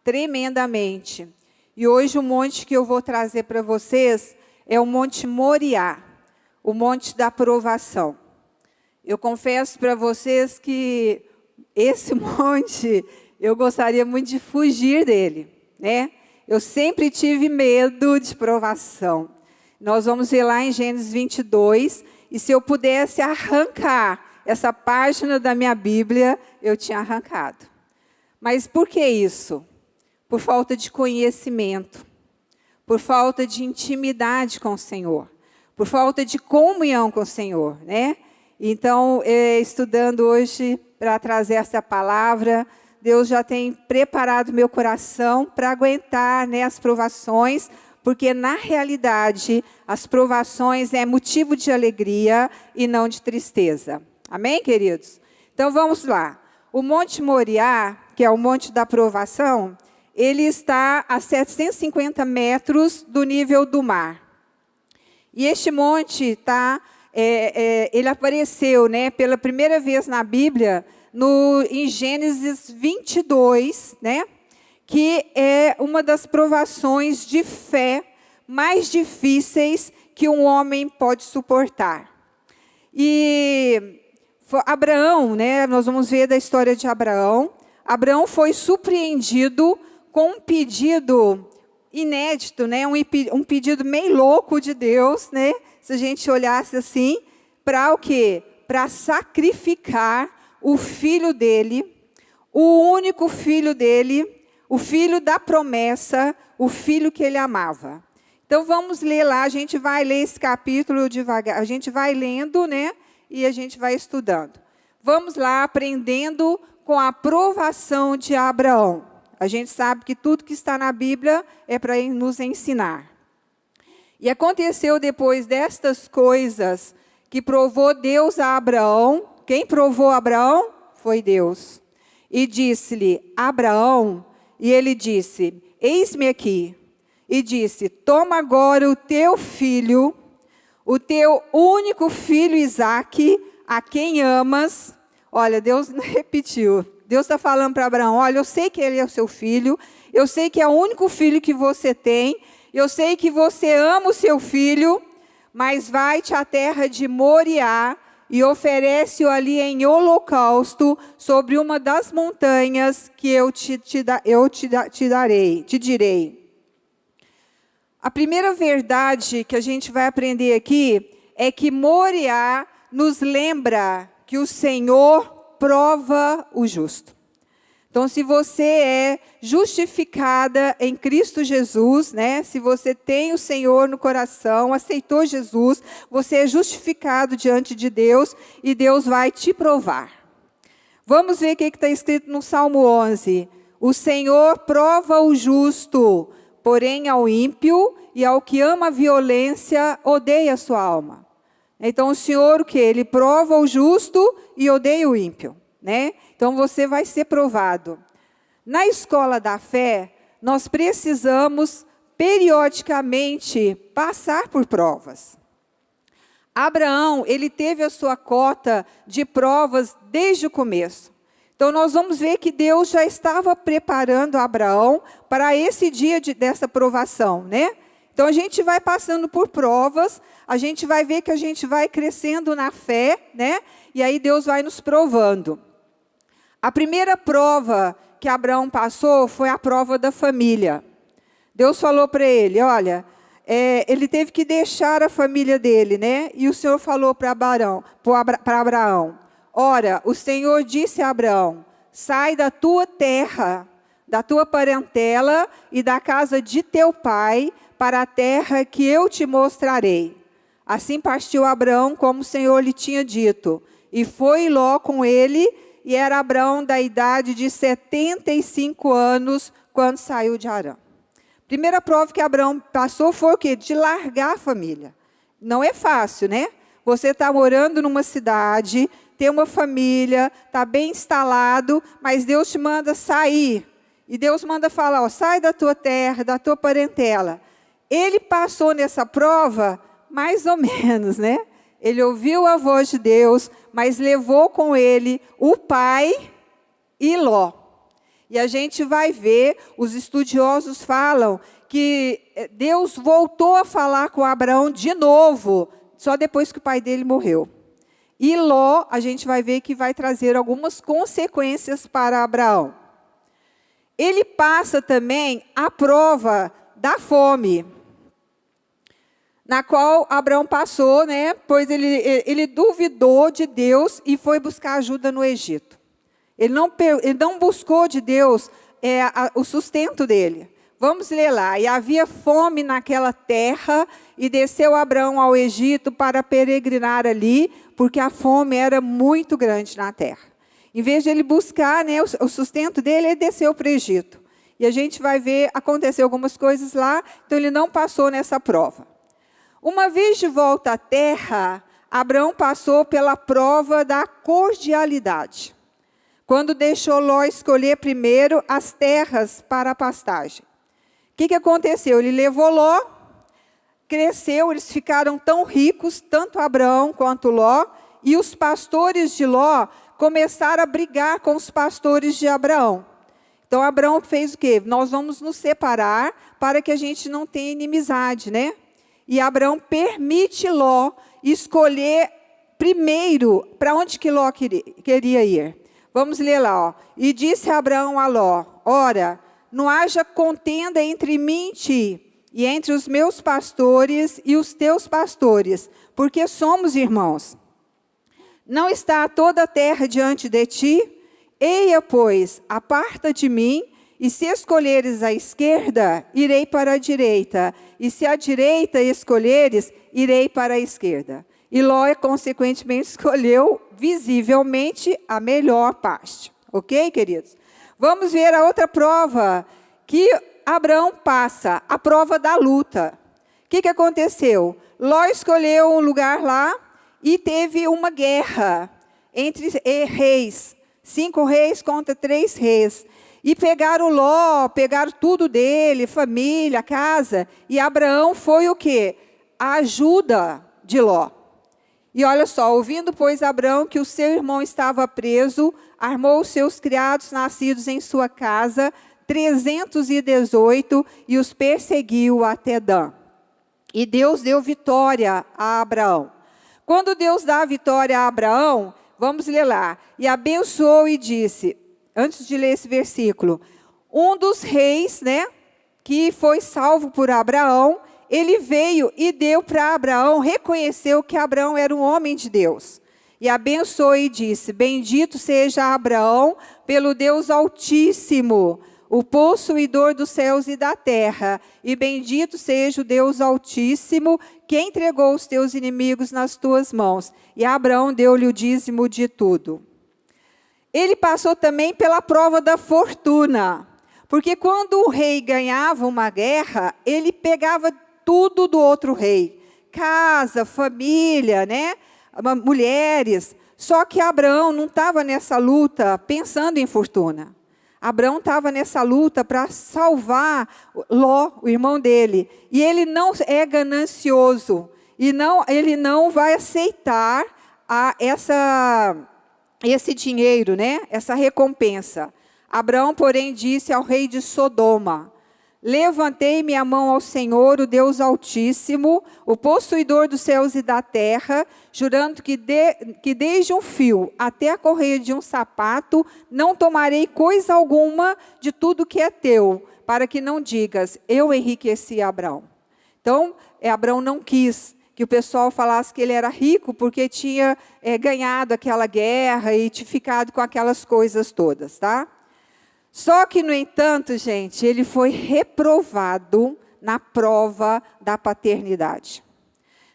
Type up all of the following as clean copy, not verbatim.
tremendamente. E hoje o monte que eu vou trazer para vocês é o Monte Moriá, o Monte da Provação. Eu confesso para vocês que esse monte, eu gostaria muito de fugir dele, né? Eu sempre tive medo de provação. Nós vamos ver lá em Gênesis 22, e se eu pudesse arrancar essa página da minha Bíblia, eu tinha arrancado. Mas por que isso? Por falta de conhecimento, por falta de intimidade com o Senhor, por falta de comunhão com o Senhor, né? Então, estudando hoje para trazer essa palavra, Deus já tem preparado meu coração para aguentar, né, as provações, porque na realidade as provações é motivo de alegria e não de tristeza. Amém, queridos? Então vamos lá. O Monte Moriá, que é o Monte da Provação, ele está a 750 metros do nível do mar. E este monte ele apareceu, né, pela primeira vez na Bíblia, em Gênesis 22, né, que é uma das provações de fé mais difíceis que um homem pode suportar. E Abraão, né, nós vamos ver da história de Abraão. Abraão foi surpreendido com um pedido inédito, né, um pedido meio louco de Deus, né, se a gente olhasse assim, para o quê? Para sacrificar o filho dele, o único filho dele, o filho da promessa, o filho que ele amava. Então vamos ler lá, a gente vai ler esse capítulo devagar, a gente vai lendo, né, e a gente vai estudando. Vamos lá, aprendendo com a provação de Abraão. A gente sabe que tudo que está na Bíblia é para nos ensinar. E aconteceu depois destas coisas que provou Deus a Abraão. Quem provou Abraão? Foi Deus. E disse-lhe, Abraão, e ele disse, eis-me aqui. E disse, toma agora o teu filho, o teu único filho Isaque, a quem amas. Olha, Deus repetiu. Deus está falando para Abraão, olha, eu sei que ele é o seu filho, eu sei que é o único filho que você tem, eu sei que você ama o seu filho, mas vai-te à terra de Moriá e oferece-o ali em holocausto sobre uma das montanhas que eu te direi. A primeira verdade que a gente vai aprender aqui é que Moriá nos lembra que o Senhor prova o justo. Então, se você é justificada em Cristo Jesus, né? Se você tem o Senhor no coração, aceitou Jesus, você é justificado diante de Deus e Deus vai te provar. Vamos ver o que está escrito no Salmo 11. O Senhor prova o justo, porém ao ímpio e ao que ama a violência, odeia a sua alma. Então, o Senhor, o quê? Ele prova o justo e odeia o ímpio, né? Então, você vai ser provado. Na escola da fé, nós precisamos, periodicamente, passar por provas. Abraão, ele teve a sua cota de provas desde o começo. Então, nós vamos ver que Deus já estava preparando Abraão para esse dia dessa provação, né? Então, a gente vai passando por provas, a gente vai ver que a gente vai crescendo na fé, né? E aí Deus vai nos provando. A primeira prova que Abraão passou foi a prova da família. Deus falou para ele, olha, ele teve que deixar a família dele, né? E o Senhor falou para Abraão, ora, o Senhor disse a Abraão, sai da tua terra, da tua parentela e da casa de teu pai, para a terra que eu te mostrarei. Assim partiu Abraão, como o Senhor lhe tinha dito. E foi Ló com ele, e era Abraão da idade de 75 anos, quando saiu de Harã. Primeira prova que Abraão passou foi o quê? De largar a família. Não é fácil, né? Você está morando numa cidade, tem uma família, está bem instalado, mas Deus te manda sair. E Deus manda falar, ó, sai da tua terra, da tua parentela. Ele passou nessa prova, mais ou menos, né? Ele ouviu a voz de Deus, mas levou com ele o pai e Ló. E a gente vai ver, os estudiosos falam que Deus voltou a falar com Abraão de novo, só depois que o pai dele morreu. E Ló, a gente vai ver que vai trazer algumas consequências para Abraão. Ele passa também a prova da fome, na qual Abraão passou, né? Pois ele duvidou de Deus e foi buscar ajuda no Egito. Ele não buscou de Deus o sustento dele. Vamos ler lá. E havia fome naquela terra, e desceu Abraão ao Egito para peregrinar ali, porque a fome era muito grande na terra. Em vez de ele buscar, né, o sustento dele, ele desceu para o Egito. E a gente vai ver, acontecer algumas coisas lá, então ele não passou nessa prova. Uma vez de volta à terra, Abraão passou pela prova da cordialidade, quando deixou Ló escolher primeiro as terras para a pastagem. O que aconteceu? Ele levou Ló, cresceu, eles ficaram tão ricos, tanto Abraão quanto Ló, e os pastores de Ló começaram a brigar com os pastores de Abraão. Então, Abraão fez o quê? Nós vamos nos separar para que a gente não tenha inimizade, né? E Abraão permite Ló escolher primeiro para onde que Ló queria ir. Vamos ler lá, ó. E disse Abraão a Ló: ora, não haja contenda entre mim e ti, e entre os meus pastores e os teus pastores, porque somos irmãos. Não está toda a terra diante de ti? Eia, pois, aparta de mim, e se escolheres a esquerda, irei para a direita, e se a direita escolheres, irei para a esquerda. E Ló, consequentemente, escolheu visivelmente a melhor parte. Ok, queridos? Vamos ver a outra prova que Abraão passa, a prova da luta. O que aconteceu? Ló escolheu um lugar lá e teve uma guerra entre reis. 5 reis contra 3 reis. E pegaram Ló, pegaram tudo dele, família, casa. E Abraão foi o quê? A ajuda de Ló. E olha só, ouvindo, pois, Abraão que o seu irmão estava preso, armou os seus criados nascidos em sua casa, 318, e os perseguiu até Dan. E Deus deu vitória a Abraão. Quando Deus dá a vitória a Abraão, vamos ler lá. E abençoou e disse, antes de ler esse versículo, um dos reis, né, que foi salvo por Abraão, ele veio e deu para Abraão, reconheceu que Abraão era um homem de Deus. E abençoou e disse, bendito seja Abraão pelo Deus Altíssimo, o possuidor dos céus e da terra. E bendito seja o Deus Altíssimo, que entregou os teus inimigos nas tuas mãos. E Abraão deu-lhe o dízimo de tudo. Ele passou também pela prova da fortuna. Porque quando o rei ganhava uma guerra, ele pegava tudo do outro rei. Casa, família, né? Mulheres. Só que Abraão não estava nessa luta pensando em fortuna. Abraão estava nessa luta para salvar Ló, o irmão dele. E ele não é ganancioso. E ele não vai aceitar esse dinheiro, né? Essa recompensa. Abraão, porém, disse ao rei de Sodoma, levantei minha mão ao Senhor, o Deus Altíssimo, o possuidor dos céus e da terra, jurando que desde um fio até a correia de um sapato, não tomarei coisa alguma de tudo que é teu, para que não digas, eu enriqueci Abraão. Então, Abraão não quis que o pessoal falasse que ele era rico, porque tinha ganhado aquela guerra e ficado com aquelas coisas todas, tá? Só que, no entanto, gente, ele foi reprovado na prova da paternidade.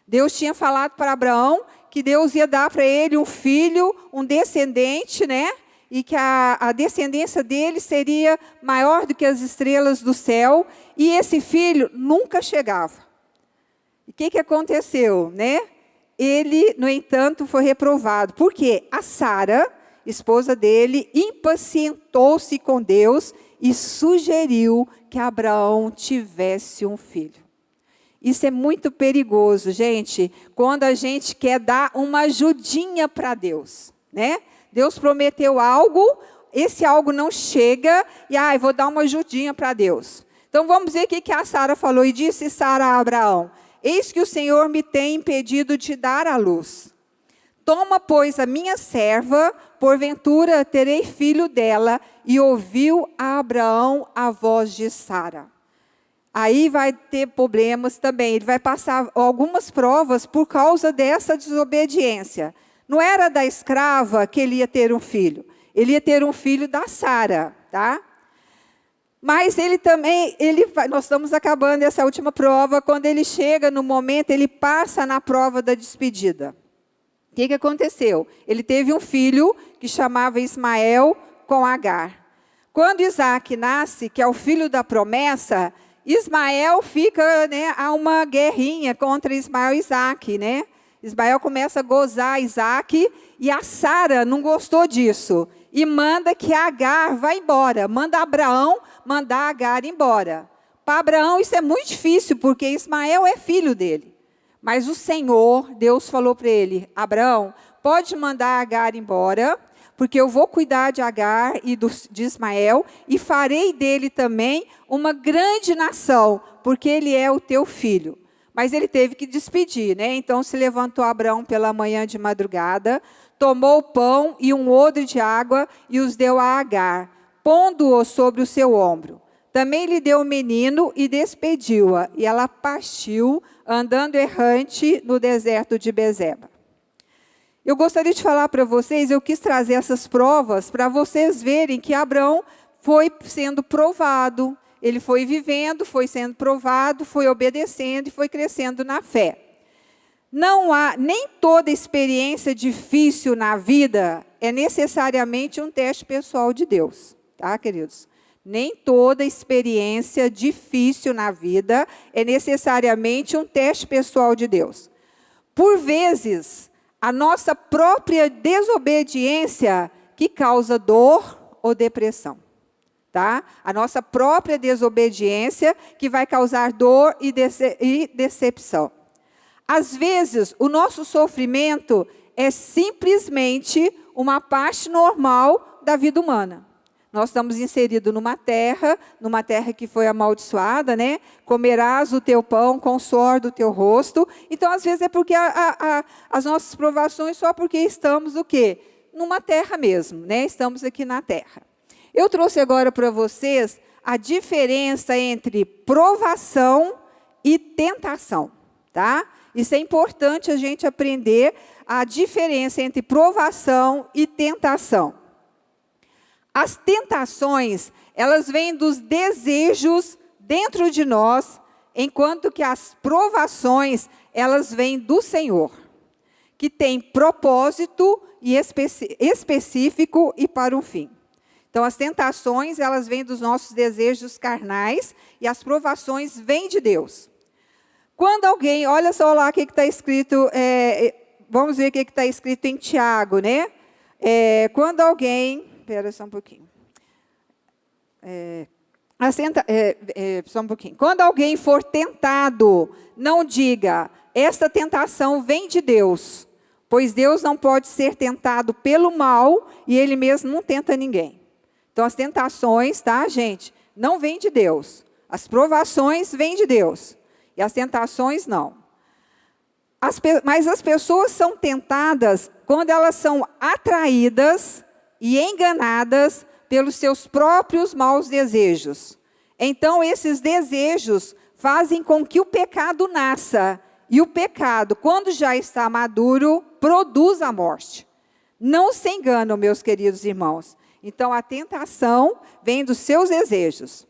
Deus tinha falado para Abraão que Deus ia dar para ele um filho, um descendente, né? E que a descendência dele seria maior do que as estrelas do céu. E esse filho nunca chegava. E o que aconteceu, né? Ele, no entanto, foi reprovado. Por quê? A Sara, esposa dele, impacientou-se com Deus e sugeriu que Abraão tivesse um filho. Isso é muito perigoso, gente, quando a gente quer dar uma ajudinha para Deus, né? Deus prometeu algo, esse algo não chega e vou dar uma ajudinha para Deus. Então vamos ver o que a Sara falou. E disse Sara a Abraão: eis que o Senhor me tem impedido de dar à luz. Toma, pois, a minha serva, porventura terei filho dela. E ouviu a Abraão a voz de Sara. Aí vai ter problemas também. Ele vai passar algumas provas por causa dessa desobediência. Não era da escrava que ele ia ter um filho. Ele ia ter um filho da Sara, tá? Mas ele também, nós estamos acabando essa última prova. Quando ele chega no momento, ele passa na prova da despedida. O que aconteceu? Ele teve um filho que chamava Ismael com Agar. Quando Isaac nasce, que é o filho da promessa, Ismael fica, há uma guerrinha contra Ismael e Isaac, Ismael começa a gozar Isaac e a Sara não gostou disso. E manda que Agar vá embora. Manda Abraão mandar Agar embora. Para Abraão isso é muito difícil, porque Ismael é filho dele. Mas o Senhor, Deus falou para ele: Abraão, pode mandar Agar embora, porque eu vou cuidar de Agar e de Ismael, e farei dele também uma grande nação, porque ele é o teu filho. Mas ele teve que despedir, Então se levantou Abraão pela manhã de madrugada, tomou o pão e um odre de água e os deu a Agar, pondo-o sobre o seu ombro. Também lhe deu o menino e despediu-a, e ela partiu, andando errante no deserto de Bezeba. Eu gostaria de falar para vocês, eu quis trazer essas provas para vocês verem que Abraão foi sendo provado, ele foi vivendo, foi sendo provado, foi obedecendo e foi crescendo na fé. Não há, nem toda experiência difícil na vida é necessariamente um teste pessoal de Deus, tá, queridos? Nem toda experiência difícil na vida é necessariamente um teste pessoal de Deus. Por vezes, a nossa própria desobediência que causa dor ou depressão, tá? A nossa própria desobediência que vai causar dor e decepção. Às vezes, o nosso sofrimento é simplesmente uma parte normal da vida humana. Nós estamos inseridos numa terra que foi amaldiçoada, Comerás o teu pão com o suor do teu rosto. Então, às vezes, é porque as nossas provações só porque estamos o quê? Numa terra mesmo, Estamos aqui na terra. Eu trouxe agora para vocês a diferença entre provação e tentação, tá? Isso é importante a gente aprender a diferença entre provação e tentação. As tentações, elas vêm dos desejos dentro de nós, enquanto que as provações, elas vêm do Senhor, que tem propósito e específico e para um fim. Então, as tentações, elas vêm dos nossos desejos carnais e as provações vêm de Deus. Quando alguém, olha só lá o que está escrito, vamos ver o que está escrito em Tiago, quando alguém, espera só um pouquinho. Só um pouquinho. Quando alguém for tentado, não diga, esta tentação vem de Deus, pois Deus não pode ser tentado pelo mal e Ele mesmo não tenta ninguém. Então, as tentações, tá, gente, não vêm de Deus. As provações vêm de Deus. E as tentações, não. Mas as pessoas são tentadas quando elas são atraídas e enganadas pelos seus próprios maus desejos. Então, esses desejos fazem com que o pecado nasça. E o pecado, quando já está maduro, produz a morte. Não se enganam, meus queridos irmãos. Então, a tentação vem dos seus desejos.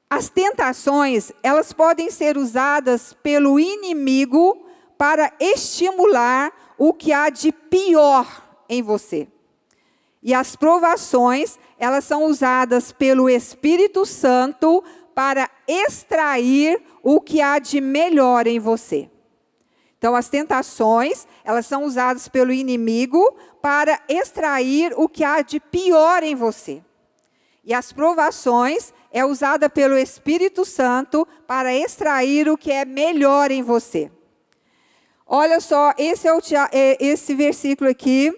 As tentações, elas podem ser usadas pelo inimigo para estimular o que há de pior em você. E as provações, elas são usadas pelo Espírito Santo para extrair o que há de melhor em você. Então, as tentações, elas são usadas pelo inimigo para extrair o que há de pior em você. E as provações é usada pelo Espírito Santo para extrair o que é melhor em você. Olha só, esse versículo aqui,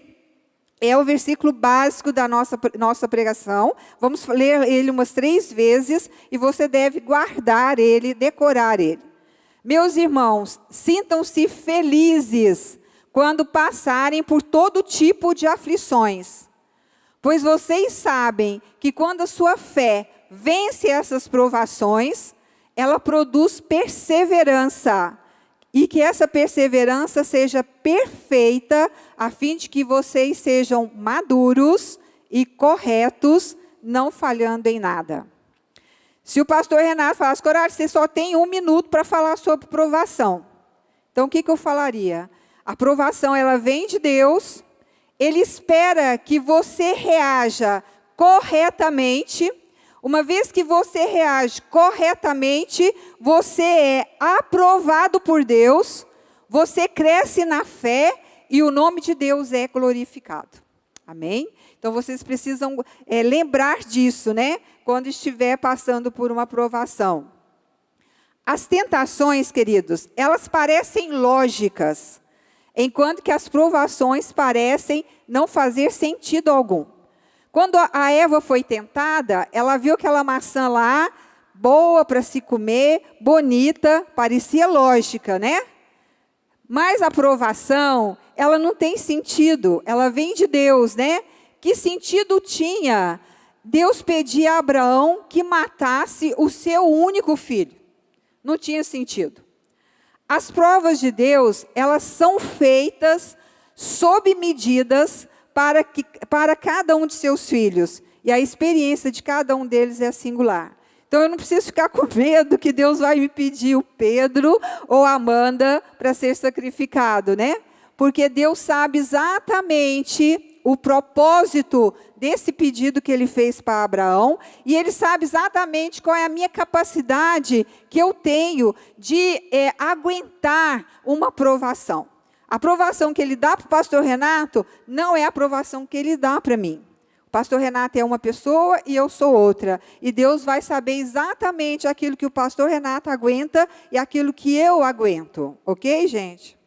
é o versículo básico da nossa pregação. Vamos ler ele umas 3 vezes e você deve guardar ele, decorar ele. Meus irmãos, sintam-se felizes quando passarem por todo tipo de aflições, pois vocês sabem que quando a sua fé vence essas provações, ela produz perseverança. E que essa perseverança seja perfeita, a fim de que vocês sejam maduros e corretos, não falhando em nada. Se o pastor Renato falasse, Coragem, você só tem 1 minuto para falar sobre provação. Então, o que eu falaria? A provação, ela vem de Deus, Ele espera que você reaja corretamente. Uma vez que você reage corretamente, você é aprovado por Deus, você cresce na fé e o nome de Deus é glorificado. Amém? Então, vocês precisam lembrar disso, né? Quando estiver passando por uma provação. As tentações, queridos, elas parecem lógicas, enquanto que as provações parecem não fazer sentido algum. Quando a Eva foi tentada, ela viu aquela maçã lá, boa para se comer, bonita, parecia lógica, né? Mas a provação, ela não tem sentido, ela vem de Deus, né? Que sentido tinha Deus pedir a Abraão que matasse o seu único filho? Não tinha sentido. As provas de Deus, elas são feitas sob medidas para cada um de seus filhos. E a experiência de cada um deles é singular. Então, eu não preciso ficar com medo que Deus vai me pedir o Pedro ou a Amanda para ser sacrificado, né? Porque Deus sabe exatamente o propósito desse pedido que Ele fez para Abraão. E Ele sabe exatamente qual é a minha capacidade que eu tenho de aguentar uma provação. A aprovação que Ele dá para o pastor Renato não é a aprovação que Ele dá para mim. O pastor Renato é uma pessoa e eu sou outra. E Deus vai saber exatamente aquilo que o pastor Renato aguenta e aquilo que eu aguento. Ok, gente?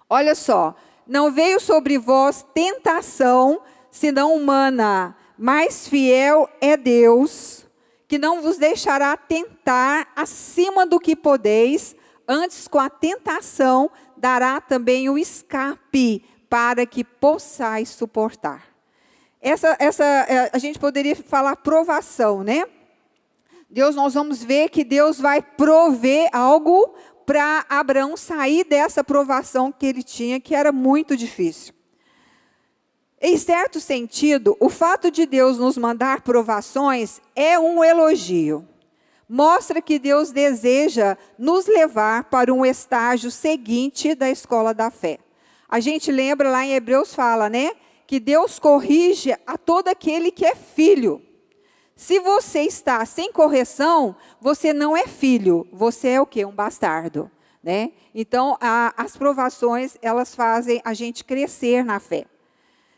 Olha só. Não veio sobre vós tentação, senão humana, mas fiel é Deus, que não vos deixará tentar acima do que podeis, antes com a tentação dará também o escape para que possais suportar. A gente poderia falar provação, né? Nós vamos ver que Deus vai prover algo para Abraão sair dessa provação que ele tinha, que era muito difícil. Em certo sentido, o fato de Deus nos mandar provações é um elogio. Mostra que Deus deseja nos levar para um estágio seguinte da escola da fé. A gente lembra lá em Hebreus fala, né? Que Deus corrige a todo aquele que é filho. Se você está sem correção, você não é filho. Você é o quê? Um bastardo, né? Então, as provações, elas fazem a gente crescer na fé.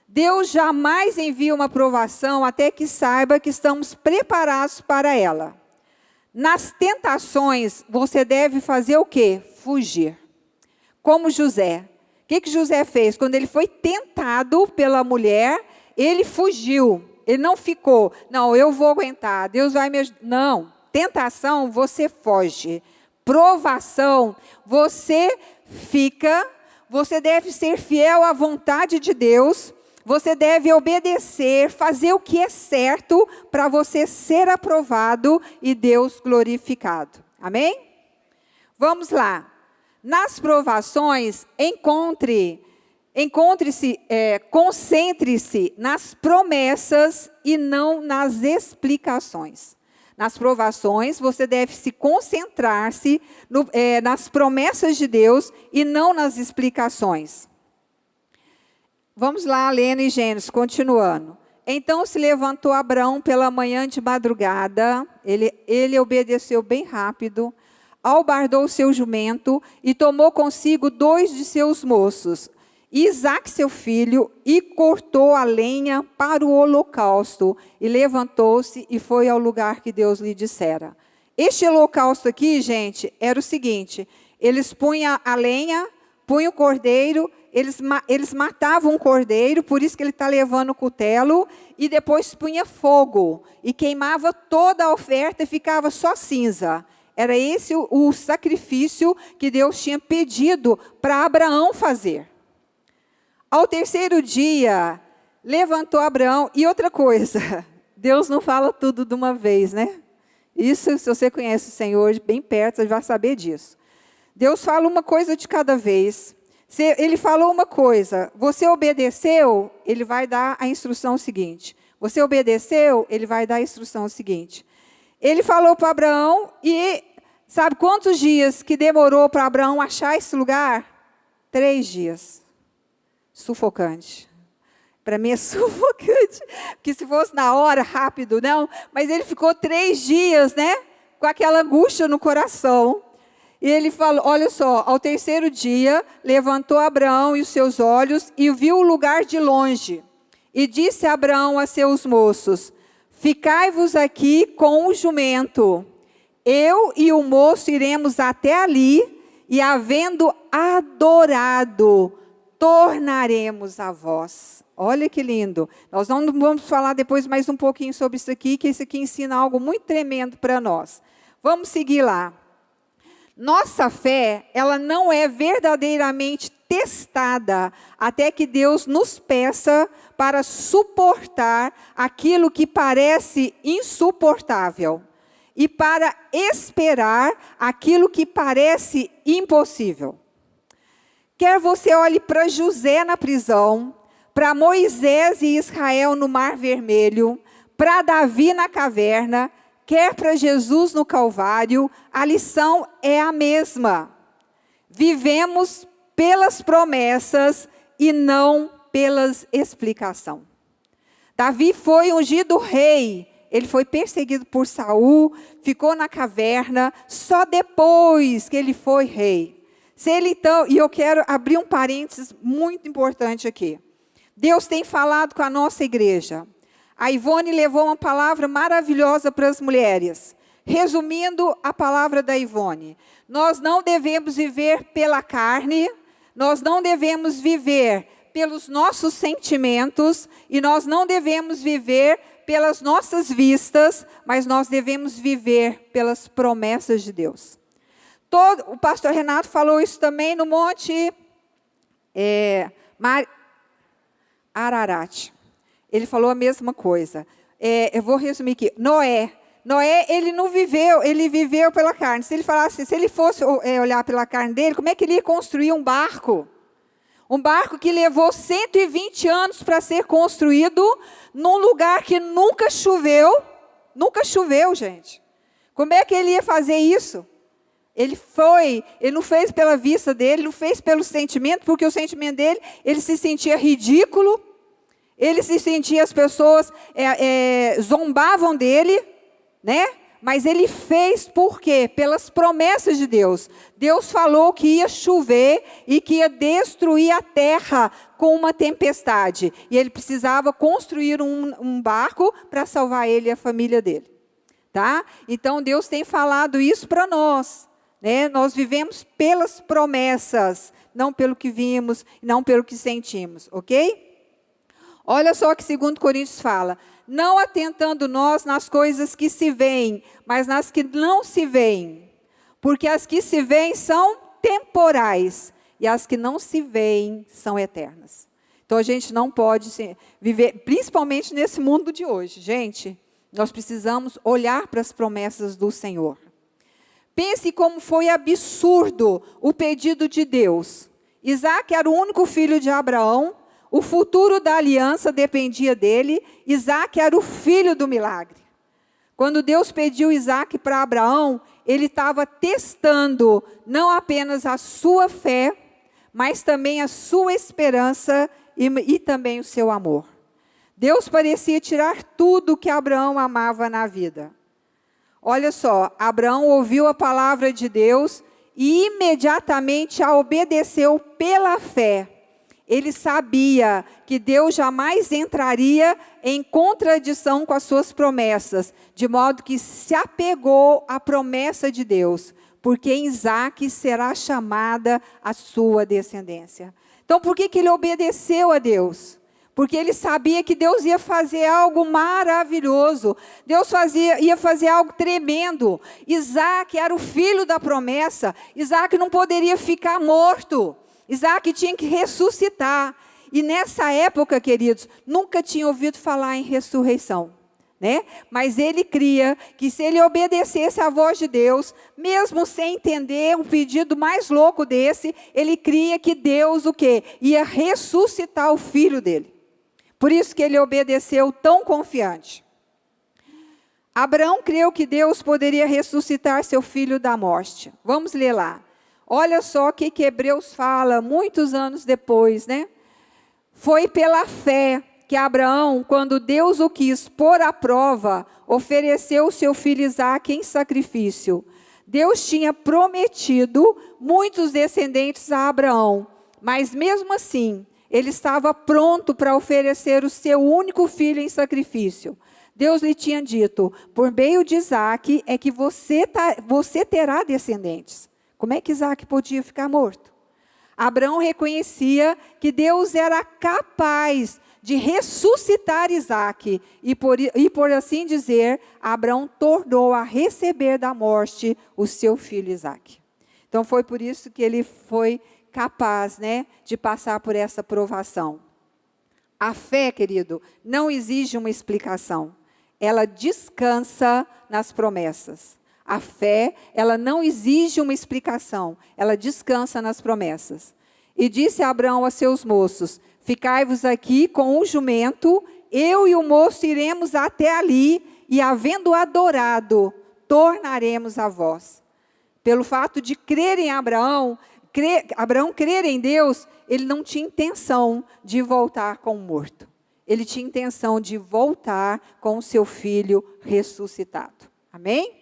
Deus jamais envia uma provação até que saiba que estamos preparados para ela. Nas tentações, você deve fazer o quê? Fugir. Como José. O que José fez? Quando ele foi tentado pela mulher, ele fugiu. Ele não ficou, não, eu vou aguentar, Deus vai me ajudar. Não, tentação, você foge. Provação, você fica. Você deve ser fiel à vontade de Deus. Você deve obedecer, fazer o que é certo para você ser aprovado e Deus glorificado. Amém? Vamos lá. Nas provações, concentre-se nas promessas e não nas explicações. Nas provações, você deve se concentrar-se nas promessas de Deus e não nas explicações. Vamos lá, lendo em Gênesis, continuando. Então se levantou Abraão pela manhã de madrugada, ele obedeceu bem rápido, albardou seu jumento e tomou consigo 2 de seus moços, Isaque seu filho, e cortou a lenha para o holocausto, e levantou-se e foi ao lugar que Deus lhe dissera. Este holocausto aqui, gente, era o seguinte, eles punham a lenha, punham o cordeiro, eles matavam um cordeiro, por isso que ele está levando o cutelo, e depois punha fogo, e queimava toda a oferta e ficava só cinza. Era esse o sacrifício que Deus tinha pedido para Abraão fazer. Ao terceiro dia, levantou Abraão, e outra coisa, Deus não fala tudo de uma vez, né? Isso, se você conhece o Senhor bem perto, você vai saber disso. Deus fala uma coisa de cada vez. Se ele falou uma coisa, você obedeceu, ele vai dar a instrução seguinte. Você obedeceu, ele vai dar a instrução seguinte. Ele falou para Abraão e sabe quantos dias que demorou para Abraão achar esse lugar? 3 dias. Sufocante. Para mim é sufocante, porque se fosse na hora, rápido, não. Mas ele ficou 3 dias, né? Com aquela angústia no coração. E ele falou, olha só, ao terceiro dia, levantou Abraão e os seus olhos e viu o lugar de longe. E disse Abraão a seus moços, ficai-vos aqui com o jumento. Eu e o moço iremos até ali, e havendo adorado, tornaremos a vós. Olha que lindo. Nós não vamos falar depois mais um pouquinho sobre isso aqui, que isso aqui ensina algo muito tremendo para nós. Vamos seguir lá. Nossa fé, ela não é verdadeiramente testada até que Deus nos peça para suportar aquilo que parece insuportável e para esperar aquilo que parece impossível. Quer você olhe para José na prisão, para Moisés e Israel no Mar Vermelho, para Davi na caverna, quer para Jesus no Calvário, a lição é a mesma. Vivemos pelas promessas e não pelas explicações. Davi foi ungido rei, ele foi perseguido por Saul, ficou na caverna, só depois que ele foi rei. Se ele então, e eu quero abrir um parênteses muito importante aqui. Deus tem falado com a nossa igreja. A Ivone levou uma palavra maravilhosa para as mulheres. Resumindo a palavra da Ivone, nós não devemos viver pela carne, nós não devemos viver pelos nossos sentimentos, e nós não devemos viver pelas nossas vistas, mas nós devemos viver pelas promessas de Deus. O pastor Renato falou isso também no Monte Ararat. Ele falou a mesma coisa. Eu vou resumir aqui. Noé, ele não viveu, ele viveu pela carne. Se ele falasse, se ele fosse olhar pela carne dele, como é que ele ia construir um barco? Um barco que levou 120 anos para ser construído num lugar que nunca choveu. Nunca choveu, gente. Como é que ele ia fazer isso? Ele não fez pela vista dele, não fez pelo sentimento, porque o sentimento dele, ele se sentia ridículo. Ele se sentia, as pessoas zombavam dele, né? Mas ele fez por quê? Pelas promessas de Deus. Deus falou que ia chover e que ia destruir a terra com uma tempestade. E ele precisava construir um barco para salvar ele e a família dele. Tá? Então Deus tem falado isso para nós. Né? Nós vivemos pelas promessas, não pelo que vimos, não pelo que sentimos, ok? Olha só o que 2 Coríntios fala. Não atentando nós nas coisas que se veem, mas nas que não se veem. Porque as que se veem são temporais, e as que não se veem são eternas. Então a gente não pode viver, principalmente nesse mundo de hoje. Gente, nós precisamos olhar para as promessas do Senhor. Pense como foi absurdo o pedido de Deus. Isaac era o único filho de Abraão. O futuro da aliança dependia dele. Isaac era o filho do milagre. Quando Deus pediu Isaac para Abraão, ele estava testando não apenas a sua fé, mas também a sua esperança e também o seu amor. Deus parecia tirar tudo que Abraão amava na vida. Olha só, Abraão ouviu a palavra de Deus e imediatamente a obedeceu pela fé. Ele sabia que Deus jamais entraria em contradição com as suas promessas, de modo que se apegou à promessa de Deus, porque em Isaque será chamada a sua descendência. Então, Então, por que ele obedeceu a Deus? Porque ele sabia que Deus ia fazer algo maravilhoso. Deus ia fazer algo tremendo. Isaac era o filho da promessa. Isaac não poderia ficar morto. Isaac tinha que ressuscitar. E nessa época, queridos, nunca tinha ouvido falar em ressurreição, né? Mas ele cria que se ele obedecesse à voz de Deus, mesmo sem entender um pedido mais louco desse, ele cria que Deus o quê? Ia ressuscitar o filho dele. Por isso que ele obedeceu tão confiante. Abraão creu que Deus poderia ressuscitar seu filho da morte. Vamos ler lá. Olha só o que Hebreus fala, muitos anos depois, né? Foi pela fé que Abraão, quando Deus o quis pôr à prova, ofereceu seu filho Isaque em sacrifício. Deus tinha prometido muitos descendentes a Abraão, mas mesmo assim, ele estava pronto para oferecer o seu único filho em sacrifício. Deus lhe tinha dito, por meio de Isaque é que você terá descendentes. Como é que Isaque podia ficar morto? Abraão reconhecia que Deus era capaz de ressuscitar Isaque. E por assim dizer, Abraão tornou a receber da morte o seu filho Isaque. Então foi por isso que ele foi capaz, né, de passar por essa provação. A fé, querido, não exige uma explicação. Ela descansa nas promessas. A fé, ela não exige uma explicação. Ela descansa nas promessas. E disse Abraão a seus moços, ficai-vos aqui com o jumento, eu e o moço iremos até ali, e havendo adorado, tornaremos a vós. Pelo fato de crer em Abraão crer em Deus, ele não tinha intenção de voltar com o morto. Ele tinha intenção de voltar com o seu filho ressuscitado. Amém?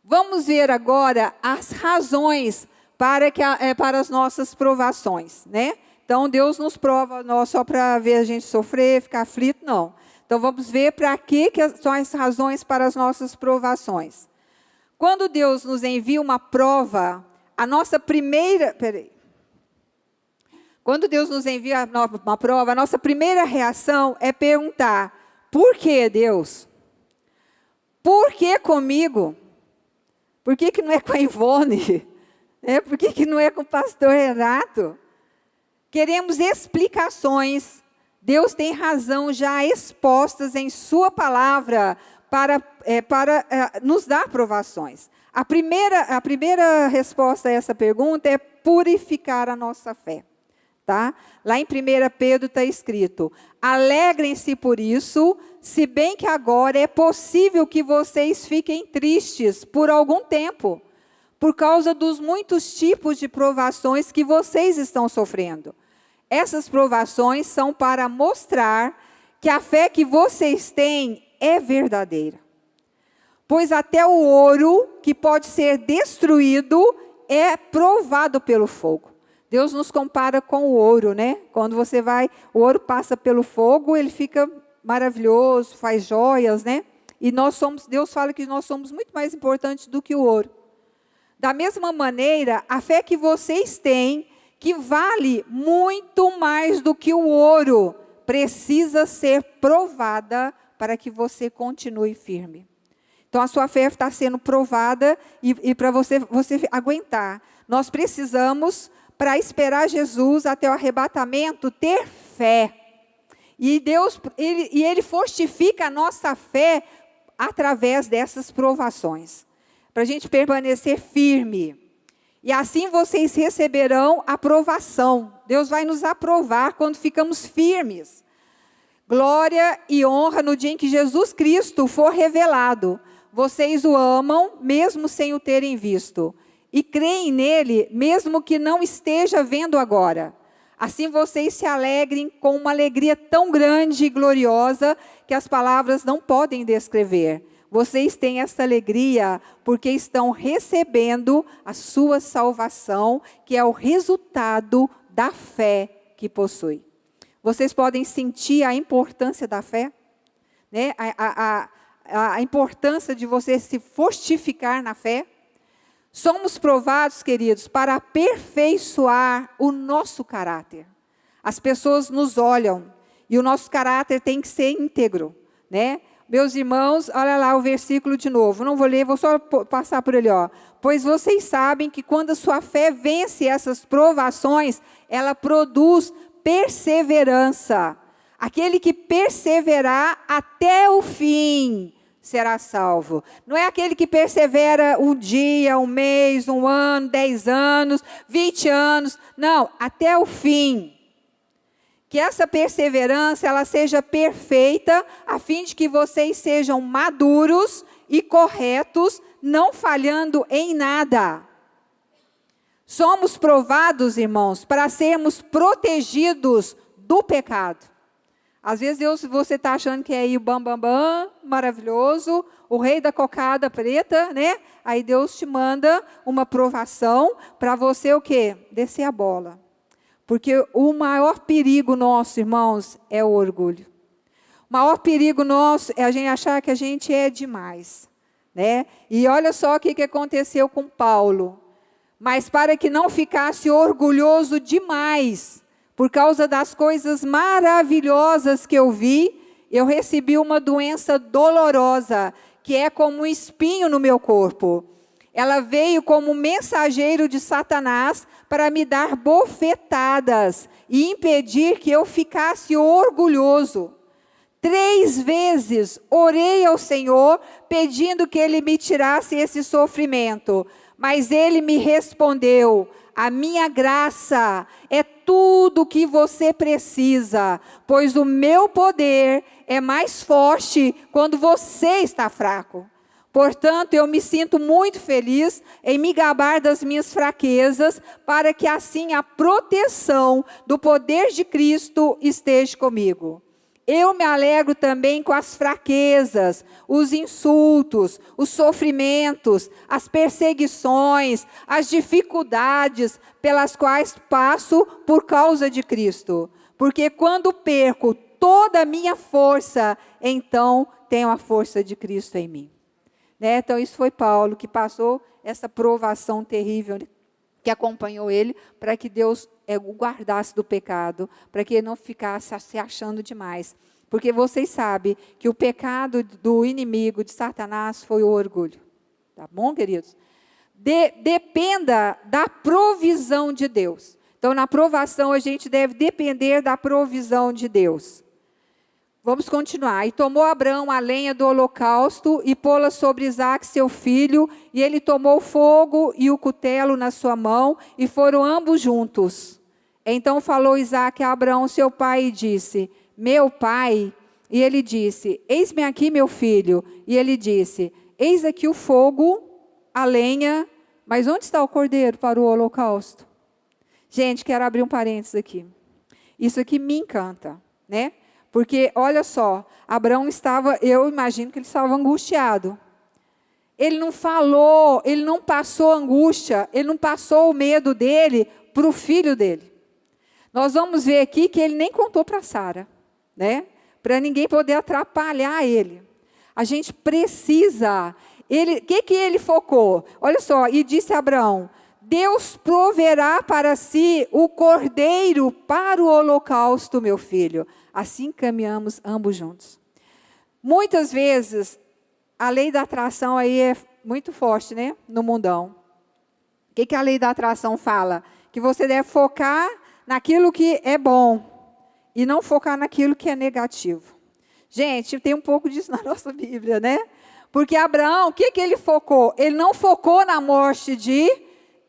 Vamos ver agora as razões para as nossas provações, né? Então, Deus nos prova, não só para ver a gente sofrer, ficar aflito, não. Então, vamos ver para que são as razões para as nossas provações. Quando Deus nos envia uma prova, Quando Deus nos envia uma prova, a nossa primeira reação é perguntar, por que Deus? Por que comigo? Por que não é com a Ivone? Por que não é com o pastor Renato? Queremos explicações. Deus tem razão já expostas em sua palavra para nos dar provações. A primeira resposta a essa pergunta é purificar a nossa fé. Tá? Lá em 1 Pedro está escrito, alegrem-se por isso, se bem que agora é possível que vocês fiquem tristes por algum tempo, por causa dos muitos tipos de provações que vocês estão sofrendo. Essas provações são para mostrar que a fé que vocês têm é verdadeira. Pois até o ouro que pode ser destruído é provado pelo fogo. Deus nos compara com o ouro, né? Quando o ouro passa pelo fogo, ele fica maravilhoso, faz joias, né? E Deus fala que nós somos muito mais importantes do que o ouro. Da mesma maneira, a fé que vocês têm, que vale muito mais do que o ouro, precisa ser provada para que você continue firme. Então, a sua fé está sendo provada e para você aguentar. Nós precisamos, para esperar Jesus até o arrebatamento, ter fé. E Deus, Ele fortifica a nossa fé através dessas provações. Para a gente permanecer firme. E assim vocês receberão aprovação. Deus vai nos aprovar quando ficamos firmes. Glória e honra no dia em que Jesus Cristo for revelado. Vocês o amam, mesmo sem o terem visto. E creem nele, mesmo que não esteja vendo agora. Assim vocês se alegrem com uma alegria tão grande e gloriosa que as palavras não podem descrever. Vocês têm essa alegria porque estão recebendo a sua salvação, que é o resultado da fé que possui. Vocês podem sentir a importância da fé? Né? A importância de você se fortificar na fé? Somos provados, queridos, para aperfeiçoar o nosso caráter. As pessoas nos olham e o nosso caráter tem que ser íntegro, né? Meus irmãos, olha lá o versículo de novo. Não vou ler, vou só passar por ele, ó. Pois vocês sabem que quando a sua fé vence essas provações, ela produz perseverança. Aquele que perseverar até o fim será salvo. Não é aquele que persevera um dia, um mês, um ano, 10 anos, 20 anos. Não, até o fim. Que essa perseverança ela seja perfeita, a fim de que vocês sejam maduros e corretos, não falhando em nada. Somos provados, irmãos, para sermos protegidos do pecado. Às vezes você está achando que é aí o bam, maravilhoso, o rei da cocada preta, né? Aí Deus te manda uma provação para você o quê? Descer a bola. Porque o maior perigo nosso, irmãos, é o orgulho. O maior perigo nosso é a gente achar que a gente é demais, né? E olha só o que aconteceu com Paulo. Mas para que não ficasse orgulhoso demais, por causa das coisas maravilhosas que eu vi, eu recebi uma doença dolorosa, que é como um espinho no meu corpo. Ela veio como mensageiro de Satanás para me dar bofetadas e impedir que eu ficasse orgulhoso. 3 vezes orei ao Senhor pedindo que Ele me tirasse esse sofrimento, mas Ele me respondeu: a minha graça é tudo o que você precisa, pois o meu poder é mais forte quando você está fraco. Portanto, eu me sinto muito feliz em me gabar das minhas fraquezas, para que assim a proteção do poder de Cristo esteja comigo. Eu me alegro também com as fraquezas, os insultos, os sofrimentos, as perseguições, as dificuldades pelas quais passo por causa de Cristo. Porque quando perco toda a minha força, então tenho a força de Cristo em mim. Né? Então isso foi Paulo que passou essa provação terrível que acompanhou ele, para que Deus o guardasse do pecado, para que ele não ficasse se achando demais. Porque vocês sabem que o pecado do inimigo, de Satanás, foi o orgulho. Tá bom, queridos? Dependa da provisão de Deus. Então, na provação, a gente deve depender da provisão de Deus. Vamos continuar. E tomou Abraão a lenha do holocausto e pô-la sobre Isaque, seu filho, e ele tomou o fogo e o cutelo na sua mão, e foram ambos juntos. Então falou Isaque a Abraão, seu pai, e disse: meu pai. E ele disse: eis-me aqui, meu filho. E ele disse: eis aqui o fogo, a lenha, mas onde está o cordeiro para o holocausto? Gente, quero abrir um parênteses aqui. Isso aqui me encanta, né? Porque, olha só, Abraão estava, eu imagino que ele estava angustiado. Ele não falou, ele não passou angústia, ele não passou o medo dele para o filho dele. Nós vamos ver aqui que ele nem contou para Sara, né? Para ninguém poder atrapalhar ele. A gente precisa. O que ele focou? Olha só, e disse a Abraão: Deus proverá para si o cordeiro para o holocausto, meu filho. Assim caminhamos ambos juntos. Muitas vezes, a lei da atração aí é muito forte, né? No mundão. O que a lei da atração fala? Que você deve focar naquilo que é bom e não focar naquilo que é negativo. Gente, tem um pouco disso na nossa Bíblia, né? Porque Abraão, o que ele focou? Ele não focou na morte de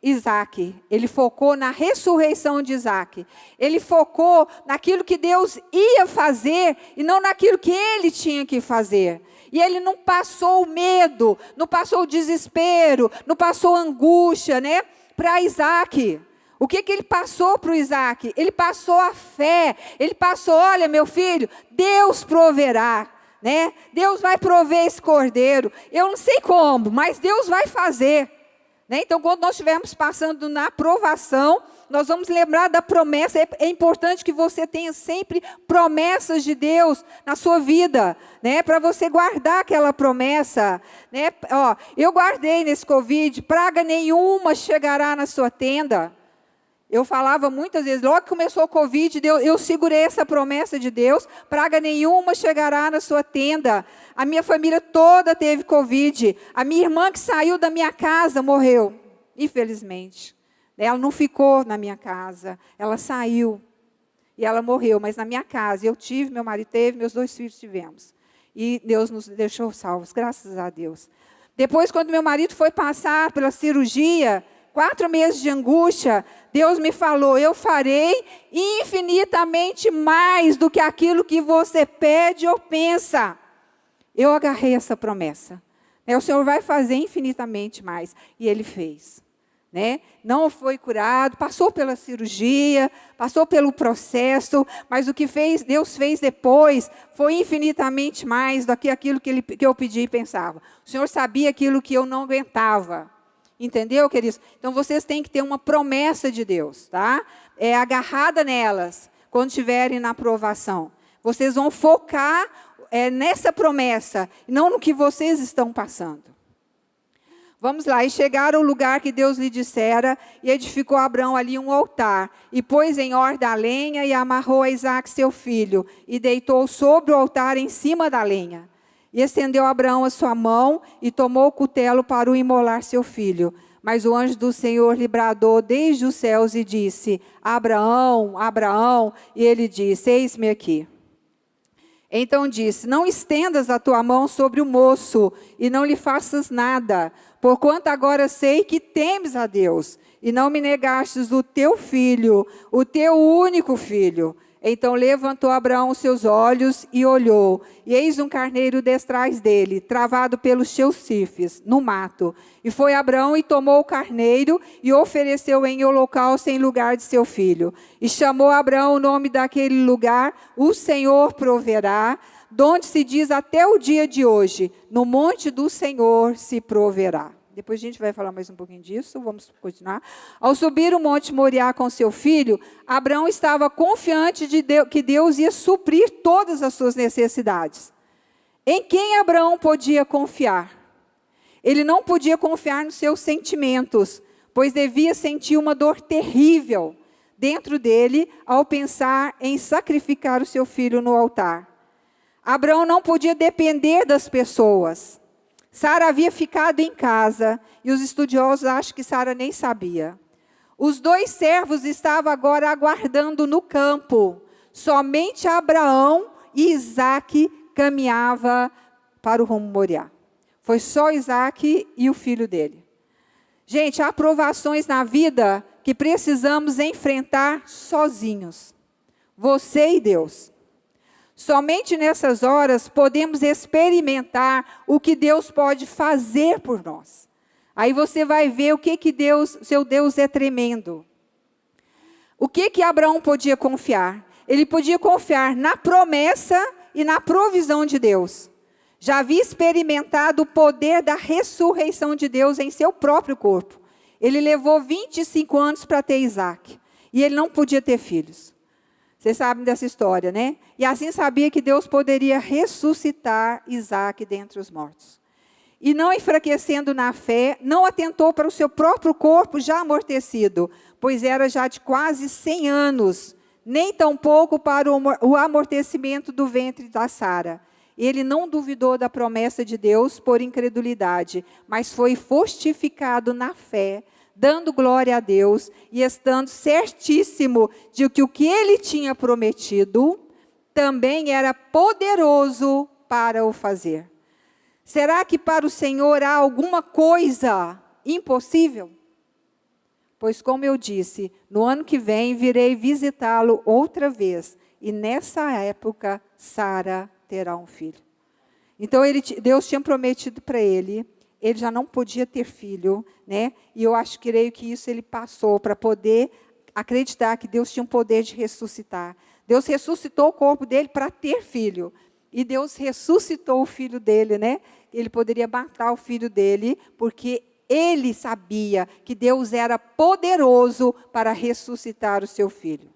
Isaque, ele focou na ressurreição de Isaque. Ele focou naquilo que Deus ia fazer e não naquilo que ele tinha que fazer. E ele não passou o medo, não passou o desespero, não passou a angústia, né, para Isaque. O que ele passou para o Isaque? Ele passou a fé. Ele passou: olha, meu filho, Deus proverá. Né? Deus vai prover esse cordeiro. Eu não sei como, mas Deus vai fazer. Né? Então, quando nós estivermos passando na provação, nós vamos lembrar da promessa. É importante que você tenha sempre promessas de Deus na sua vida, né? Para você guardar aquela promessa, né? Ó, eu guardei nesse Covid, praga nenhuma chegará na sua tenda. Eu falava muitas vezes, logo que começou o Covid, eu segurei essa promessa de Deus, praga nenhuma chegará na sua tenda. A minha família toda teve Covid. A minha irmã que saiu da minha casa morreu, infelizmente. Ela não ficou na minha casa, ela saiu e ela morreu, mas na minha casa. Eu tive, meu marido teve, meus 2 filhos tivemos. E Deus nos deixou salvos, graças a Deus. Depois, quando meu marido foi passar pela cirurgia, 4 meses de angústia, Deus me falou, eu farei infinitamente mais do que aquilo que você pede ou pensa. Eu agarrei essa promessa. O Senhor vai fazer infinitamente mais. E Ele fez. Né? Não foi curado, passou pela cirurgia, passou pelo processo, mas o que Deus fez depois foi infinitamente mais do que aquilo que eu pedi e pensava. O Senhor sabia aquilo que eu não aguentava. Entendeu, queridos? Então, vocês têm que ter uma promessa de Deus, tá? Agarrada nelas, quando estiverem na aprovação. Vocês vão focar nessa promessa, não no que vocês estão passando. Vamos lá, e chegaram ao lugar que Deus lhe dissera, e edificou Abrão ali um altar, e pôs em ordem a lenha, e amarrou a Isaque seu filho, e deitou sobre o altar em cima da lenha. E estendeu Abraão a sua mão, e tomou o cutelo para o imolar seu filho. Mas o anjo do Senhor lhe bradou desde os céus, e disse, Abraão, Abraão, e ele disse, eis-me aqui. Então disse, não estendas a tua mão sobre o moço, e não lhe faças nada, porquanto agora sei que temes a Deus, e não me negastes o teu filho, o teu único filho. Então levantou Abraão os seus olhos e olhou, e eis um carneiro detrás dele, travado pelos seus chifres, no mato. E foi Abraão e tomou o carneiro, e ofereceu em holocausto em lugar de seu filho. E chamou Abraão o nome daquele lugar, o Senhor proverá, donde se diz até o dia de hoje, no monte do Senhor se proverá. Depois a gente vai falar mais um pouquinho disso, vamos continuar. Ao subir o monte Moriá com seu filho, Abraão estava confiante de que Deus ia suprir todas as suas necessidades. Em quem Abraão podia confiar? Ele não podia confiar nos seus sentimentos, pois devia sentir uma dor terrível dentro dele ao pensar em sacrificar o seu filho no altar. Abraão não podia depender das pessoas. Sara havia ficado em casa, e os estudiosos acham que Sara nem sabia. Os 2 servos estavam agora aguardando no campo. Somente Abraão e Isaque caminhavam para o rumo Moriá. Foi só Isaque e o filho dele. Gente, há provações na vida que precisamos enfrentar sozinhos. Você e Deus. Somente nessas horas podemos experimentar o que Deus pode fazer por nós. Aí você vai ver o que seu Deus é tremendo. O que Abraão podia confiar? Ele podia confiar na promessa e na provisão de Deus. Já havia experimentado o poder da ressurreição de Deus em seu próprio corpo. Ele levou 25 anos para ter Isaque. E ele não podia ter filhos. Vocês sabem dessa história, né? E assim sabia que Deus poderia ressuscitar Isaque dentre os mortos. E não enfraquecendo na fé, não atentou para o seu próprio corpo já amortecido, pois era já de quase 100 anos, nem tampouco para o amortecimento do ventre da Sara. Ele não duvidou da promessa de Deus por incredulidade, mas foi fortificado na fé, dando glória a Deus e estando certíssimo de que o que ele tinha prometido também era poderoso para o fazer. Será que para o Senhor há alguma coisa impossível? Pois, como eu disse, no ano que vem virei visitá-lo outra vez, e nessa época Sara terá um filho. Então Deus tinha prometido para ele já não podia ter filho, né? E eu creio que isso ele passou para poder acreditar que Deus tinha o poder de ressuscitar. Deus ressuscitou o corpo dele para ter filho. E Deus ressuscitou o filho dele, né? Ele poderia matar o filho dele, porque ele sabia que Deus era poderoso para ressuscitar o seu filho.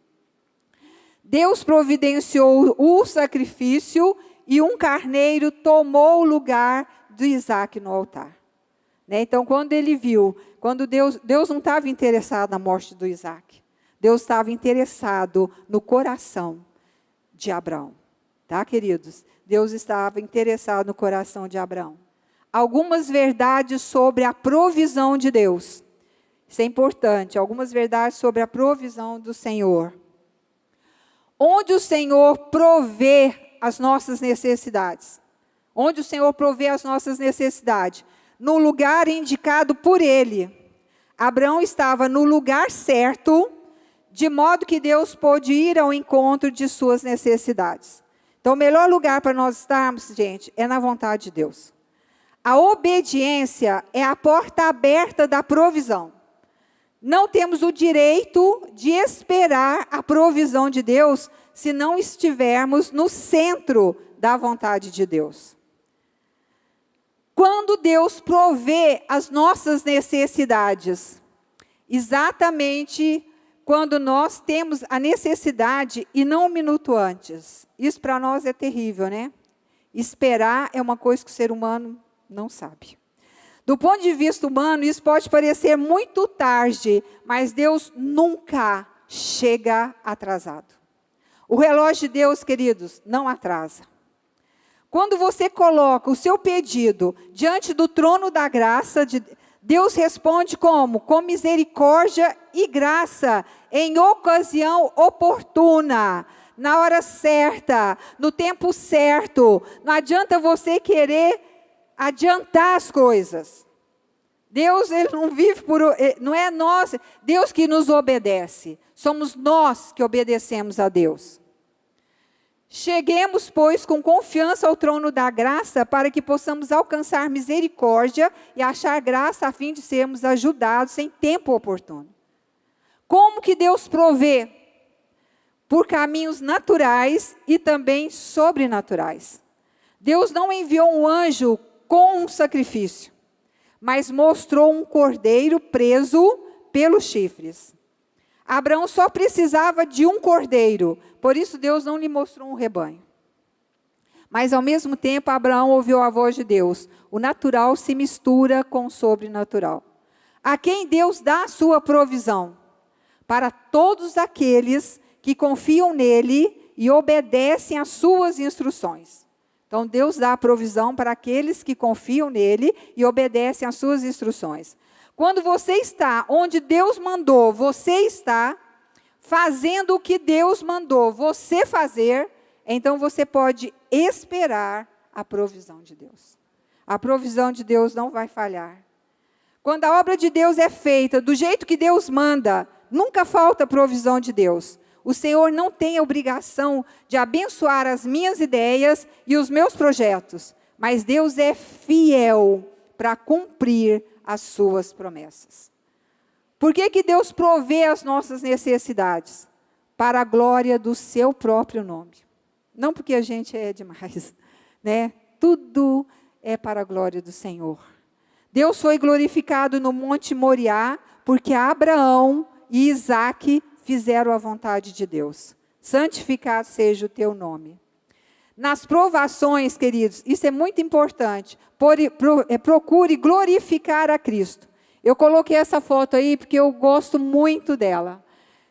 Deus providenciou o sacrifício e um carneiro tomou o lugar de Isaac no altar. Então, quando ele viu, quando Deus não estava interessado na morte do Isaac. Deus estava interessado no coração de Abraão. Tá, queridos? Deus estava interessado no coração de Abraão. Algumas verdades sobre a provisão de Deus. Isso é importante. Algumas verdades sobre a provisão do Senhor. Onde o Senhor provê as nossas necessidades. Onde o Senhor provê as nossas necessidades. No lugar indicado por Ele. Abraão estava no lugar certo, de modo que Deus pôde ir ao encontro de suas necessidades. Então, o melhor lugar para nós estarmos, gente, é na vontade de Deus. A obediência é a porta aberta da provisão. Não temos o direito de esperar a provisão de Deus se não estivermos no centro da vontade de Deus. Quando Deus provê as nossas necessidades, exatamente quando nós temos a necessidade e não um minuto antes. Isso para nós é terrível, né? Esperar é uma coisa que o ser humano não sabe. Do ponto de vista humano, isso pode parecer muito tarde, mas Deus nunca chega atrasado. O relógio de Deus, queridos, não atrasa. Quando você coloca o seu pedido diante do trono da graça, Deus responde como? Com misericórdia e graça, em ocasião oportuna, na hora certa, no tempo certo. Não adianta você querer adiantar as coisas. Deus, ele não vive não é nós, Deus que nos obedece. Somos nós que obedecemos a Deus. Cheguemos, pois, com confiança ao trono da graça, para que possamos alcançar misericórdia e achar graça a fim de sermos ajudados em tempo oportuno. Como que Deus provê? Por caminhos naturais e também sobrenaturais. Deus não enviou um anjo com um sacrifício, mas mostrou um cordeiro preso pelos chifres. Abraão só precisava de um cordeiro, por isso Deus não lhe mostrou um rebanho. Mas ao mesmo tempo Abraão ouviu a voz de Deus. O natural se mistura com o sobrenatural. A quem Deus dá a sua provisão? Para todos aqueles que confiam nele e obedecem às suas instruções. Então Deus dá a provisão para aqueles que confiam nele e obedecem às suas instruções. Quando você está onde Deus mandou, você está fazendo o que Deus mandou você fazer, então você pode esperar a provisão de Deus. A provisão de Deus não vai falhar. Quando a obra de Deus é feita do jeito que Deus manda, nunca falta a provisão de Deus. O Senhor não tem a obrigação de abençoar as minhas ideias e os meus projetos, mas Deus é fiel para cumprir as suas promessas. Por que Deus provê as nossas necessidades? Para a glória do seu próprio nome. Não porque a gente é demais, né? Tudo é para a glória do Senhor. Deus foi glorificado no Monte Moriá, porque Abraão e Isaac fizeram a vontade de Deus. Santificado seja o teu nome. Nas provações, queridos, isso é muito importante. Procure glorificar a Cristo. Eu coloquei essa foto aí porque eu gosto muito dela.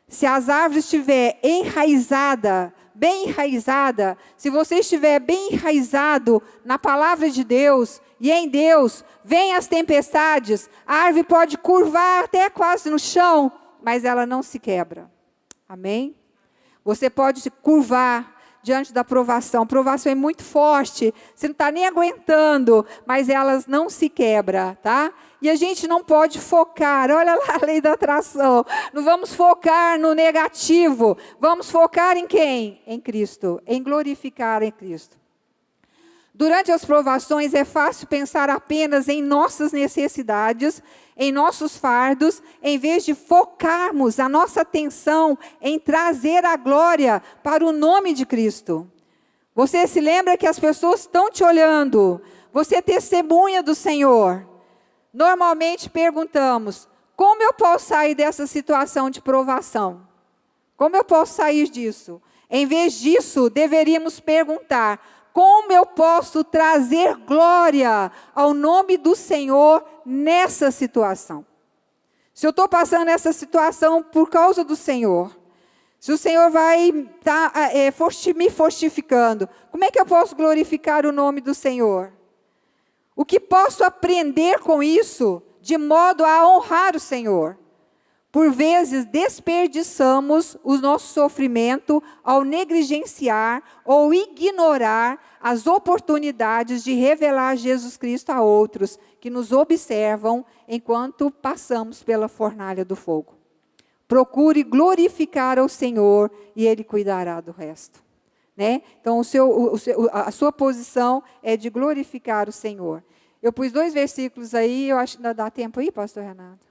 Se as árvores estiverem enraizadas, bem enraizada, se você estiver bem enraizado na palavra de Deus e em Deus, vem as tempestades, a árvore pode curvar até quase no chão, mas ela não se quebra. Amém? Você pode se curvar diante da provação. A provação é muito forte, você não está nem aguentando, mas elas não se quebram, tá? E a gente não pode focar, olha lá a lei da atração, não vamos focar no negativo, vamos focar em quem? Em Cristo, em glorificar em Cristo. Durante as provações é fácil pensar apenas em nossas necessidades, em nossos fardos, em vez de focarmos a nossa atenção em trazer a glória para o nome de Cristo. Você se lembra que as pessoas estão te olhando, você é testemunha do Senhor. normalmente perguntamos: como eu posso sair dessa situação de provação? Como eu posso sair disso? Em vez disso, deveríamos perguntar: como eu posso trazer glória ao nome do Senhor nessa situação? Se eu estou passando essa situação por causa do Senhor, se o Senhor vai estar me fortificando, como é que eu posso glorificar o nome do Senhor? O que posso aprender com isso, de modo a honrar o Senhor? Por vezes, desperdiçamos o nosso sofrimento ao negligenciar ou ignorar as oportunidades de revelar Jesus Cristo a outros que nos observam enquanto passamos pela fornalha do fogo. Procure glorificar ao Senhor e Ele cuidará do resto. Né? Então, a sua posição é de glorificar o Senhor. Eu pus 2 versículos aí, eu acho que ainda dá tempo aí, pastor Renato?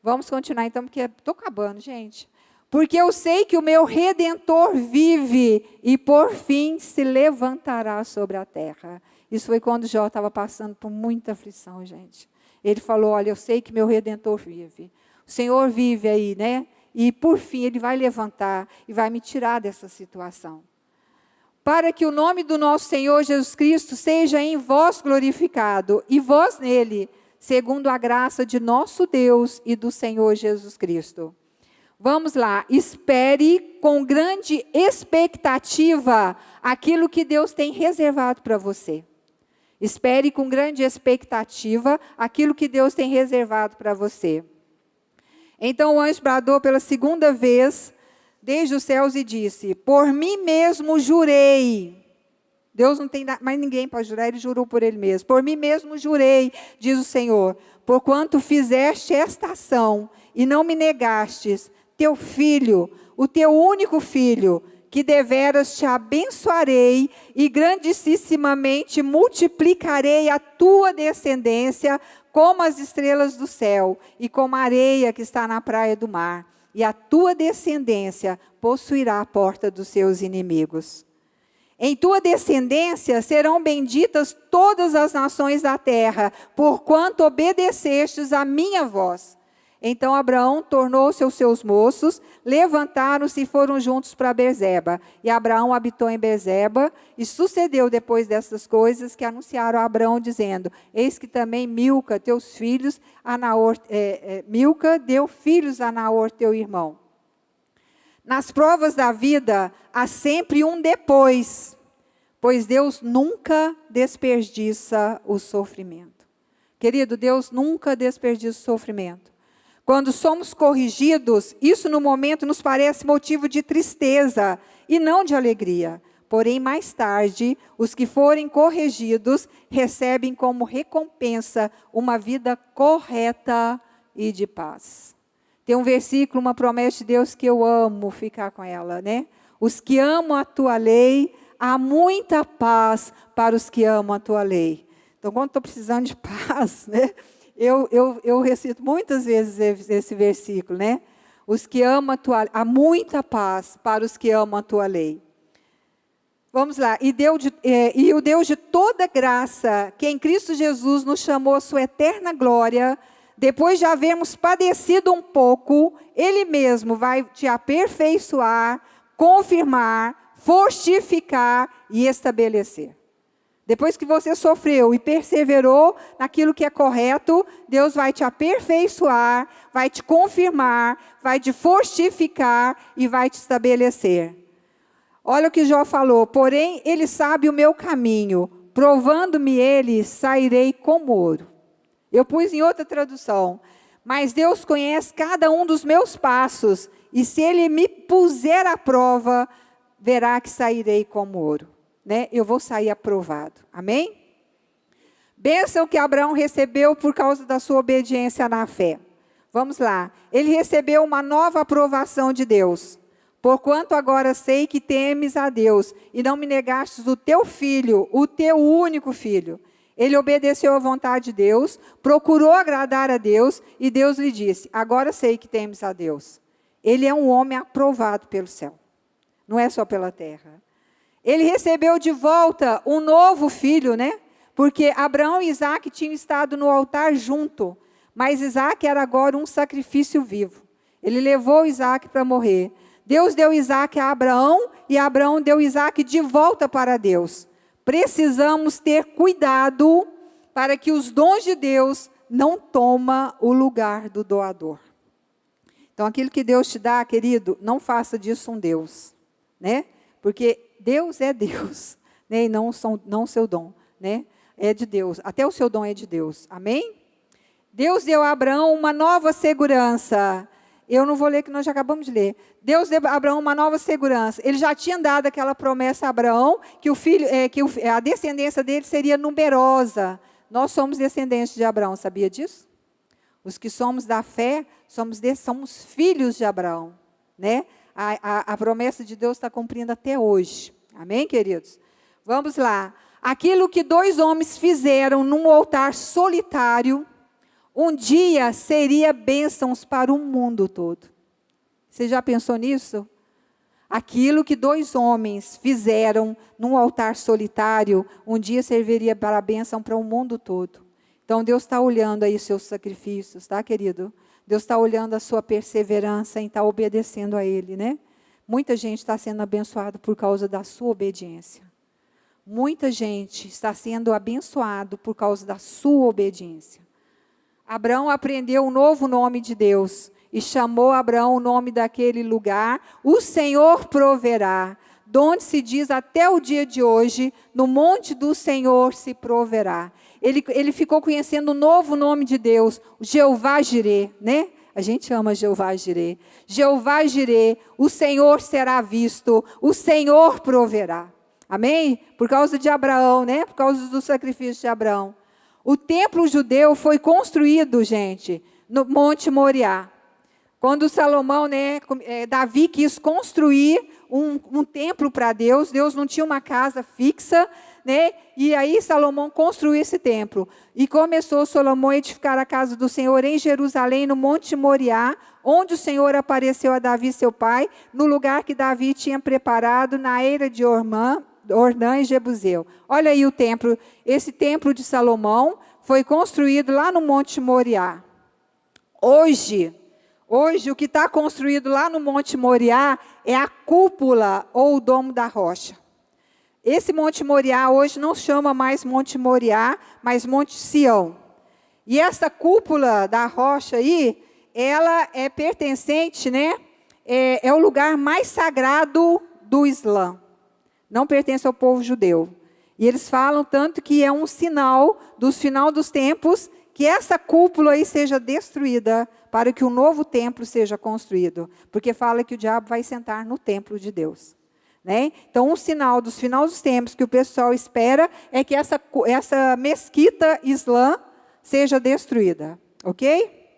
Vamos continuar então, porque estou acabando, gente. Porque eu sei que o meu Redentor vive e por fim se levantará sobre a terra. Isso foi quando Jó estava passando por muita aflição, gente. Ele falou: olha, eu sei que meu Redentor vive. O Senhor vive aí, né? E por fim Ele vai levantar e vai me tirar dessa situação. Para que o nome do nosso Senhor Jesus Cristo seja em vós glorificado, e vós nele, segundo a graça de nosso Deus e do Senhor Jesus Cristo. Vamos lá, espere com grande expectativa aquilo que Deus tem reservado para você. Espere com grande expectativa aquilo que Deus tem reservado para você. Então o anjo bradou pela 2ª vez desde os céus e disse: por mim mesmo jurei. Deus não tem mais ninguém para jurar, Ele jurou por Ele mesmo. Por mim mesmo jurei, diz o Senhor, porquanto fizeste esta ação e não me negastes teu filho, o teu único filho, que deveras te abençoarei e grandissimamente multiplicarei a tua descendência como as estrelas do céu e como a areia que está na praia do mar. E a tua descendência possuirá a porta dos seus inimigos. Em tua descendência serão benditas todas as nações da terra, porquanto obedecestes a minha voz. Então Abraão tornou-se aos seus moços, levantaram-se e foram juntos para Berseba. E Abraão habitou em Berseba, e sucedeu depois dessas coisas que anunciaram a Abraão, dizendo: eis que também Milca, teus filhos, Milca deu filhos a Naor, teu irmão. Nas provas da vida, há sempre um depois, pois Deus nunca desperdiça o sofrimento. Querido, Deus nunca desperdiça o sofrimento. Quando somos corrigidos, isso no momento nos parece motivo de tristeza e não de alegria. Porém, mais tarde, os que forem corrigidos recebem como recompensa uma vida correta e de paz. Tem um versículo, uma promessa de Deus que eu amo ficar com ela, né? Os que amam a tua lei, há muita paz para os que amam a tua lei. Então, quando estou precisando de paz, né? Eu recito muitas vezes esse versículo, né? Os que amam a tua lei, há muita paz para os que amam a tua lei. Vamos lá, e o Deus de toda graça, que em Cristo Jesus nos chamou a sua eterna glória, depois de havermos padecido um pouco, Ele mesmo vai te aperfeiçoar, confirmar, fortificar e estabelecer. Depois que você sofreu e perseverou naquilo que é correto, Deus vai te aperfeiçoar, vai te confirmar, vai te fortificar e vai te estabelecer. Olha o que Jó falou: porém Ele sabe o meu caminho, provando-me Ele, sairei como ouro. Eu pus em outra tradução: mas Deus conhece cada um dos meus passos, e se Ele me puser à prova, verá que sairei como ouro. Né? Eu vou sair aprovado. Amém? Bênção que Abraão recebeu por causa da sua obediência na fé. Vamos lá. Ele recebeu uma nova aprovação de Deus. Porquanto agora sei que temes a Deus, e não me negastes o teu filho, o teu único filho. Ele obedeceu à vontade de Deus, procurou agradar a Deus, e Deus lhe disse: agora sei que temes a Deus. Ele é um homem aprovado pelo céu, não é só pela terra. Ele recebeu de volta um novo filho, né? Porque Abraão e Isaac tinham estado no altar junto. mas Isaque era agora um sacrifício vivo. Ele levou Isaque para morrer. Deus deu Isaque a Abraão e Abraão deu Isaque de volta para Deus. Precisamos ter cuidado para que os dons de Deus não tomem o lugar do doador. Então, aquilo que Deus te dá, querido, não faça disso um Deus, né? Porque Deus é Deus, né? E não o seu dom, né? É de Deus, até o seu dom é de Deus, amém? Deus deu a Abraão uma nova segurança. Eu não vou ler, que nós já acabamos de ler. Deus deu a Abraão uma nova segurança. Ele já tinha dado aquela promessa a Abraão, que a descendência dele seria numerosa. Nós somos descendentes de Abraão, sabia disso? Os que somos da fé, somos filhos de Abraão, né? A promessa de Deus está cumprindo até hoje. Amém, queridos? Vamos lá. Aquilo que 2 homens fizeram num altar solitário, um dia seria bênçãos para o mundo todo. Você já pensou nisso? Aquilo que 2 homens fizeram num altar solitário, um dia serviria para a bênção para o mundo todo. Então, Deus está olhando aí os seus sacrifícios, tá, querido? Deus está olhando a sua perseverança em estar obedecendo a Ele, né? Muita gente está sendo abençoada por causa da sua obediência. Muita gente está sendo abençoado por causa da sua obediência. Abraão aprendeu um novo nome de Deus e chamou Abraão o nome daquele lugar, o Senhor proverá, donde se diz até o dia de hoje, no monte do Senhor se proverá. Ele ficou conhecendo o novo nome de Deus, Jeová Jirê, né? A gente ama Jeová Jirê. Jeová Jirê, o Senhor será visto, o Senhor proverá. Amém? Por causa de Abraão, né? Por causa do sacrifício de Abraão. O templo judeu foi construído, gente, no Monte Moriá. Quando Salomão, Davi quis construir um templo para Deus, Deus não tinha uma casa fixa, né? E aí Salomão construiu esse templo. E começou Salomão a edificar a casa do Senhor em Jerusalém, no Monte Moriá, onde o Senhor apareceu a Davi, seu pai, no lugar que Davi tinha preparado, na eira de Ornã e Jebuseu. Olha aí o templo. Esse templo de Salomão foi construído lá no Monte Moriá. Hoje, o que está construído lá no Monte Moriá é a cúpula ou o domo da rocha. Esse Monte Moriá hoje não chama mais Monte Moriá, mas Monte Sião. E essa cúpula da rocha aí, ela é pertencente, né? É o lugar mais sagrado do Islã. Não pertence ao povo judeu. E eles falam tanto que é um sinal dos final dos tempos, que essa cúpula aí seja destruída para que um novo templo seja construído. Porque fala que o diabo vai sentar no templo de Deus. Né? Então, um sinal dos final dos tempos que o pessoal espera é que essa mesquita islã seja destruída. Ok?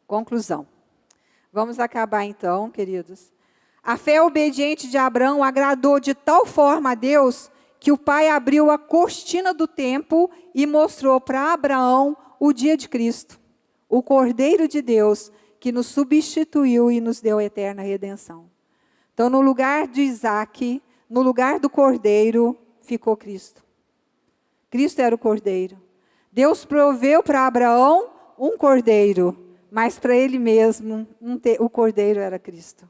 Conclusão. Vamos acabar então, queridos. A fé obediente de Abraão agradou de tal forma a Deus que o pai abriu a cortina do templo e mostrou para Abraão o dia de Cristo, o Cordeiro de Deus, que nos substituiu e nos deu a eterna redenção. Então, no lugar de Isaque, no lugar do Cordeiro, ficou Cristo. Cristo era o Cordeiro. Deus proveu para Abraão um Cordeiro, mas para ele mesmo, o Cordeiro era Cristo.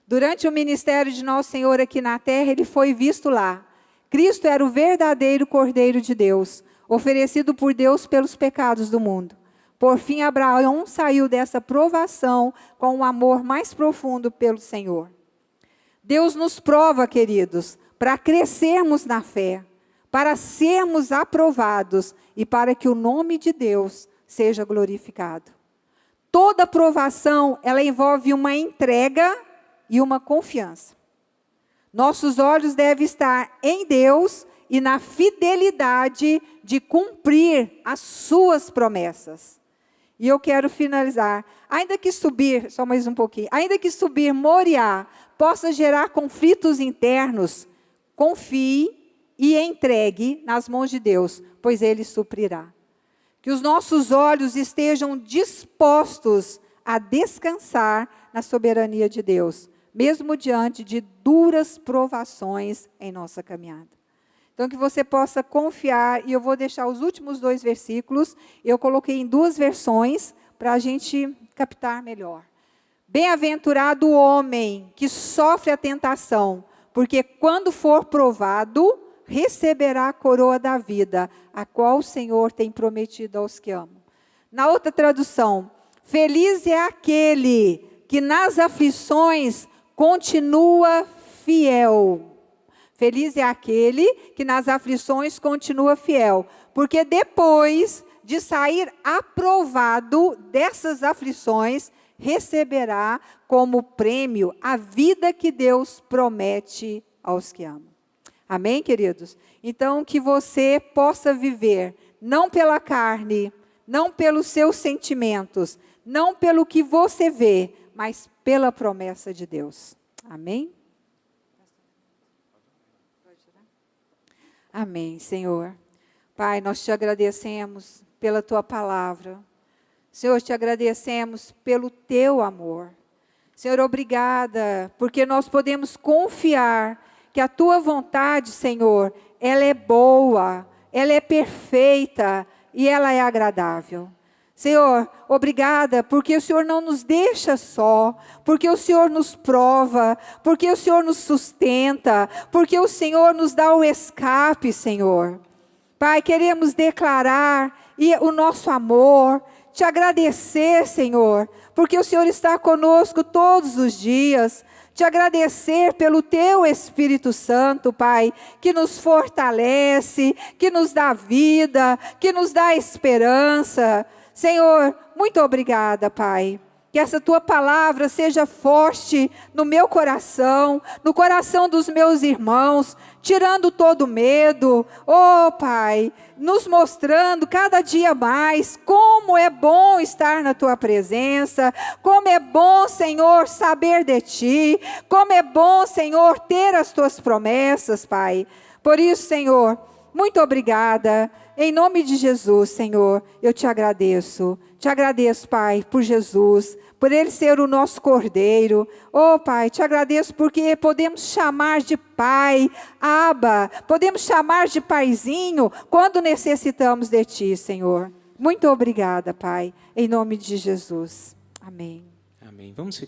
Durante o ministério de Nosso Senhor aqui na terra, ele foi visto lá. Cristo era o verdadeiro Cordeiro de Deus, oferecido por Deus pelos pecados do mundo. Por fim, Abraão saiu dessa provação com um amor mais profundo pelo Senhor. Deus nos prova, queridos, para crescermos na fé, para sermos aprovados e para que o nome de Deus seja glorificado. Toda provação, ela envolve uma entrega e uma confiança. Nossos olhos devem estar em Deus e na fidelidade de cumprir as suas promessas. E eu quero finalizar. Ainda que subir, só mais um pouquinho, ainda que subir Moriá possa gerar conflitos internos, confie e entregue nas mãos de Deus, pois Ele suprirá. Que os nossos olhos estejam dispostos a descansar na soberania de Deus, mesmo diante de duras provações em nossa caminhada. Então, que você possa confiar, e eu vou deixar os últimos 2 versículos, eu coloquei em 2 versões, para a gente captar melhor. Bem-aventurado o homem que sofre a tentação, porque quando for provado, receberá a coroa da vida, a qual o Senhor tem prometido aos que amam. Na outra tradução, feliz é aquele que nas aflições continua fiel. Feliz é aquele que nas aflições continua fiel, porque depois de sair aprovado dessas aflições, receberá como prêmio a vida que Deus promete aos que amam. Amém, queridos? Então, que você possa viver, não pela carne, não pelos seus sentimentos, não pelo que você vê, mas pela promessa de Deus. Amém? Amém, Senhor. Pai, nós te agradecemos pela tua palavra. Senhor, te agradecemos pelo teu amor. Senhor, obrigada, porque nós podemos confiar que a tua vontade, Senhor, ela é boa, ela é perfeita e ela é agradável. Senhor, obrigada, porque o Senhor não nos deixa só, porque o Senhor nos prova, porque o Senhor nos sustenta, porque o Senhor nos dá o escape, Senhor. Pai, queremos declarar o nosso amor, te agradecer, Senhor, porque o Senhor está conosco todos os dias, te agradecer pelo teu Espírito Santo, Pai, que nos fortalece, que nos dá vida, que nos dá esperança. Senhor, muito obrigada, Pai. Que essa tua palavra seja forte no meu coração, no coração dos meus irmãos, tirando todo medo. Oh, Pai, nos mostrando cada dia mais como é bom estar na tua presença, como é bom, Senhor, saber de ti, como é bom, Senhor, ter as tuas promessas, Pai. Por isso, Senhor, muito obrigada. Em nome de Jesus, Senhor, eu te agradeço. Te agradeço, Pai, por Jesus, por Ele ser o nosso Cordeiro. Oh, Pai, te agradeço porque podemos chamar de Pai, Abba, podemos chamar de Paizinho quando necessitamos de Ti, Senhor. Muito obrigada, Pai, em nome de Jesus. Amém. Amém. Vamos ficar.